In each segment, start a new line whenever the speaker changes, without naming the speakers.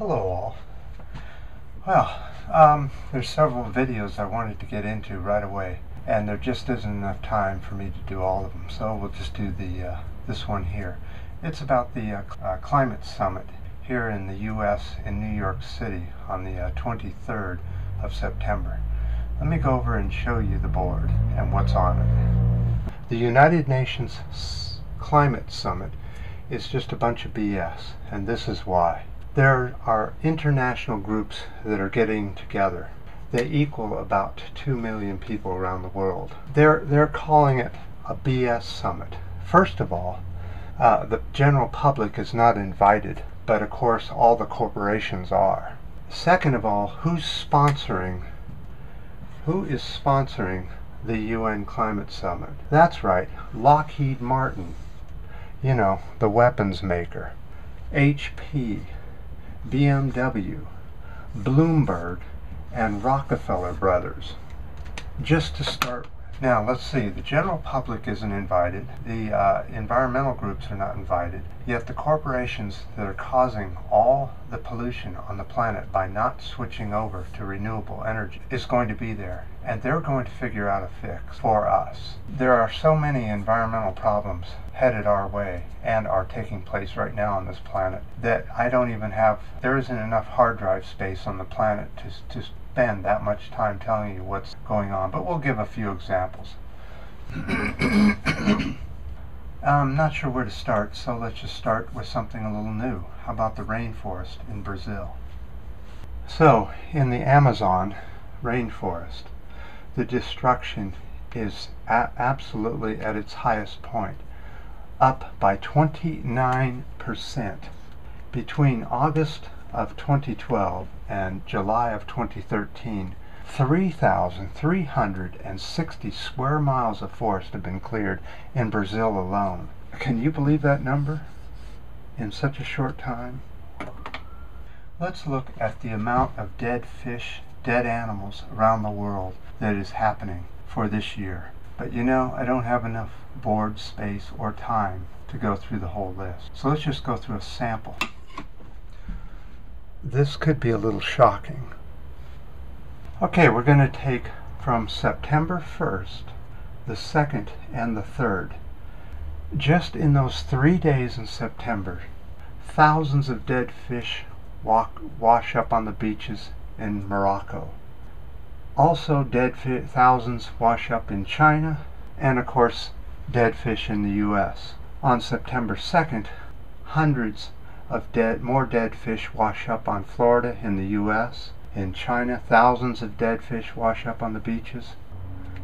Hello all. Well, there's several videos I wanted to get into right away, and there just isn't enough time for me to do all of them, so we'll just do this one here. It's about the climate summit here in the U.S. in New York City on the 23rd of September. Let me go over and show you the board and what's on it. The United Nations Climate Summit is just a bunch of BS, and this is why. There are international groups that are getting together. They equal about 2 million people around the world. They're calling it a BS summit. First of all, the general public is not invited, but of course all the corporations are. Second of all, who is sponsoring the UN Climate Summit? That's right, Lockheed Martin, you know, the weapons maker, HP, BMW, Bloomberg, and Rockefeller Brothers. Just to start with. Now let's see, the general public isn't invited, the environmental groups are not invited, yet the corporations that are causing all the pollution on the planet by not switching over to renewable energy is going to be there, and they're going to figure out a fix for us. There are so many environmental problems headed our way and are taking place right now on this planet that there isn't enough hard drive space on the planet to spend that much time telling you what's going on, but we'll give a few examples. I'm not sure where to start, so let's just start with something a little new. How about the rainforest in Brazil? So, in the Amazon rainforest, the destruction is absolutely at its highest point, up by 29%. Between August of 2012 and July of 2013, 3,360 square miles of forest have been cleared in Brazil alone. Can you believe that number in such a short time? Let's look at the amount of dead fish, dead animals around the world that is happening for this year. But you know, I don't have enough board space or time to go through the whole list. So let's just go through a sample. This could be a little shocking. Okay, we're going to take from September 1st, the 2nd, and the 3rd. Just in those 3 days in September, thousands of dead fish wash up on the beaches in Morocco. Also, thousands wash up in China, and of course, dead fish in the U.S. On September 2nd, hundreds of more dead fish wash up on Florida in the U.S. In China, thousands of dead fish wash up on the beaches.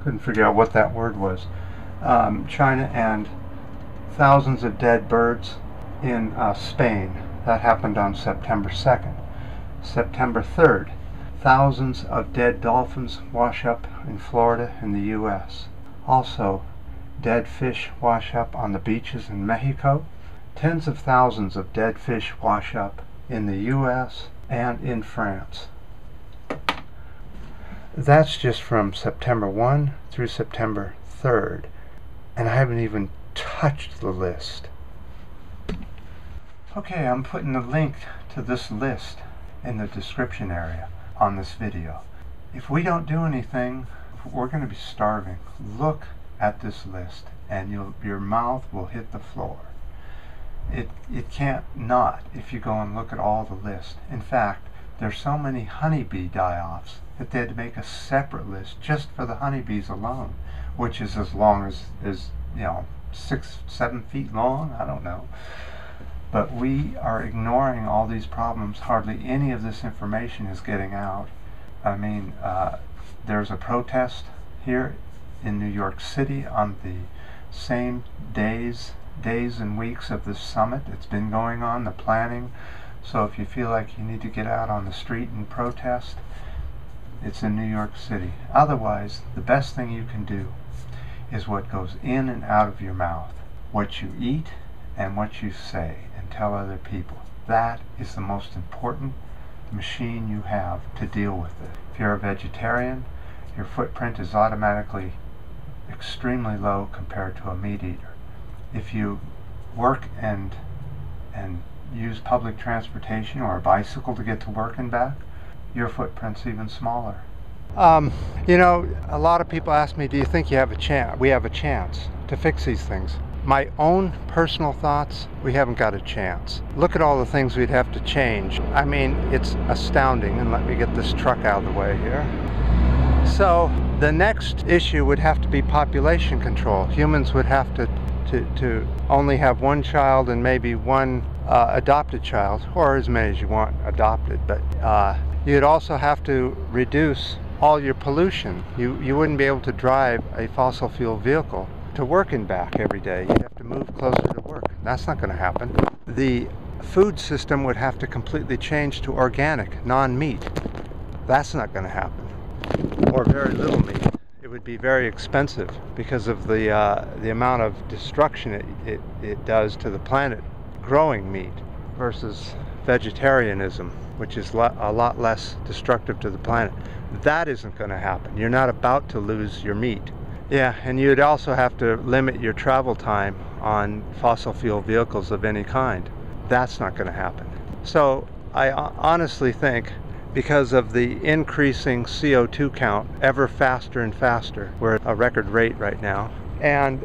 Couldn't figure out what that word was. China, and thousands of dead birds in Spain. That happened on September 2nd. September 3rd, thousands of dead dolphins wash up in Florida in the U.S. Also, dead fish wash up on the beaches in Mexico. Tens of thousands of dead fish wash up in the U.S. and in France. That's just from September 1 through September 3rd, and I haven't even touched the list. Okay, I'm putting a link to this list in the description area on this video. If we don't do anything, we're going to be starving. Look at this list, and your mouth will hit the floor. It can't not if you go and look at all the list. In fact, there's so many honeybee die-offs that they had to make a separate list just for the honeybees alone, which is as long as you know, 6-7 feet long. I don't know. But we are ignoring all these problems. Hardly any of this information is getting out. I mean, there's a protest here in New York City on the same days and weeks of this summit. It's been going on, the planning. So if you feel like you need to get out on the street and protest, it's in New York City. Otherwise, the best thing you can do is what goes in and out of your mouth, what you eat and what you say and tell other people. That is the most important machine you have to deal with it. If you're a vegetarian, your footprint is automatically extremely low compared to a meat eater. If you work and use public transportation or a bicycle to get to work and back, your footprint's even smaller. You know, a lot of people ask me, do you think we have a chance to fix these things? My own personal thoughts, we haven't got a chance. Look at all the things we'd have to change. I mean, it's astounding. And let me get this truck out of the way here. So the next issue would have to be population control. Humans would have to only have one child and maybe one adopted child, or as many as you want adopted. But you'd also have to reduce all your pollution. You wouldn't be able to drive a fossil fuel vehicle to work and back every day. You'd have to move closer to work. That's not going to happen. The food system would have to completely change to organic, non-meat. That's not going to happen. Or very little meat. It would be very expensive because of the amount of destruction it does to the planet growing meat versus vegetarianism, which is a lot less destructive to the planet. That isn't going to happen. You're not about to lose your meat. Yeah, and you'd also have to limit your travel time on fossil fuel vehicles of any kind. That's not going to happen. So I honestly think, because of the increasing CO2 count ever faster and faster, we're at a record rate right now, and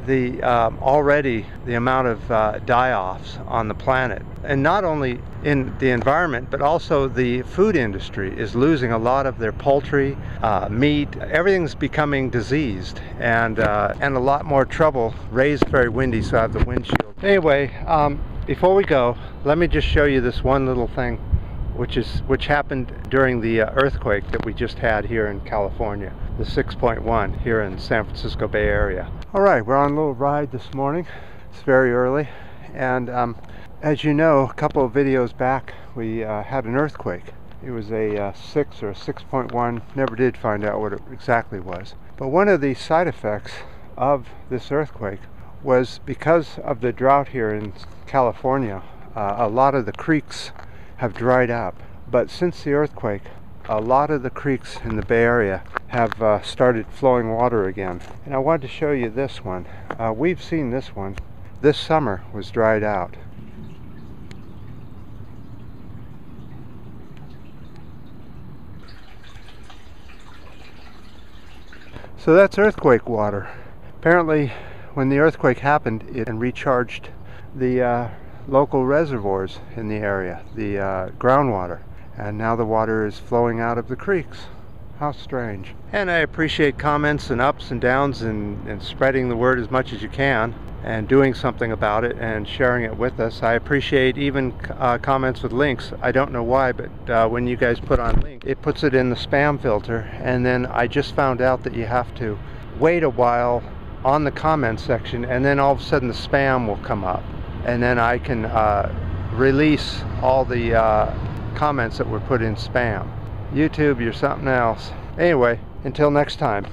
already the amount of die-offs on the planet, and not only in the environment but also the food industry is losing a lot of their poultry, meat. Everything's becoming diseased, and a lot more trouble. Ray's very windy, so I have the windshield. Anyway, before we go, let me just show you this one little thing which happened during the earthquake that we just had here in California, the 6.1 here in San Francisco Bay Area. All right, we're on a little ride this morning. It's very early, and as you know, a couple of videos back we had an earthquake. It was a 6 or a 6.1, never did find out what it exactly was. But one of the side effects of this earthquake was, because of the drought here in California, a lot of the creeks have dried up. But since the earthquake, a lot of the creeks in the Bay Area have started flowing water again. And I wanted to show you this one. We've seen this one. This summer was dried out. So that's earthquake water. Apparently, when the earthquake happened, it recharged the local reservoirs in the area, the groundwater, and now the water is flowing out of the creeks. How strange. And I appreciate comments and ups and downs, and spreading the word as much as you can and doing something about it and sharing it with us. I appreciate even comments with links. I don't know why, but when you guys put on links, it puts it in the spam filter, and then I just found out that you have to wait a while on the comment section, and then all of a sudden the spam will come up, and then I can release all the comments that were put in spam. YouTube, you're something else. Anyway, until next time.